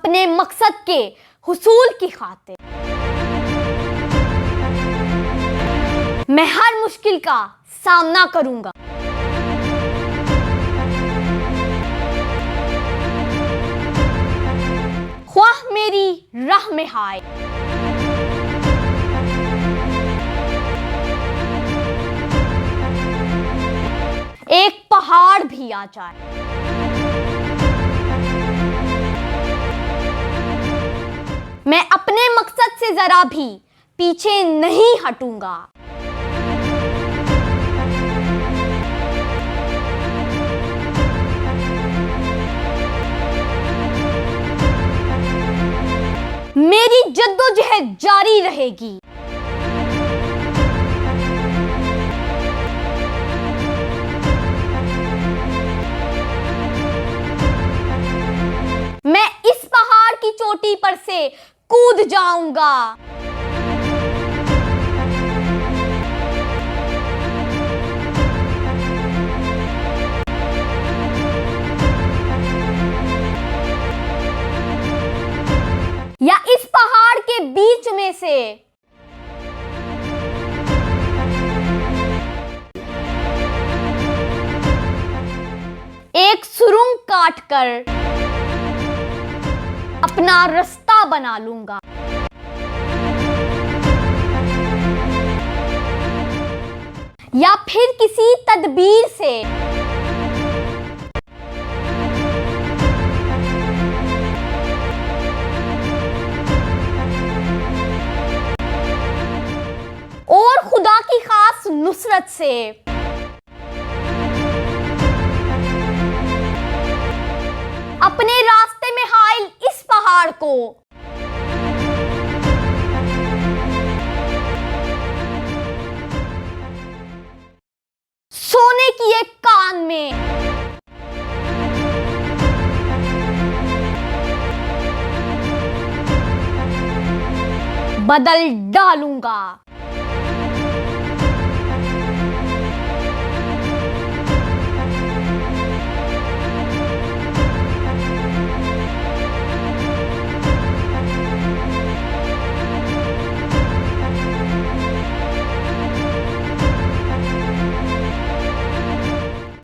अपने मकसद के हुसूल की खातिर मैं हर मुश्किल का सामना करूंगा। ख्वाह मेरी राह में आए, एक पहाड़ भी आ जाए, मैं अपने मकसद से जरा भी पीछे नहीं हटूंगा। मेरी जद्दोजहद जारी रहेगी। मैं इस पहाड़ की चोटी पर से कूद जाऊंगा। या इस पहाड़ के बीच में से एक सुरंग काटकर अपना रास्ता बना लूंगा। या फिर किसी तदबीर से और खुदा की खास नुसरत से अपने रास्ते में हाइल इस पहाड़ को सोने की एक कान में बदल डालूंगा।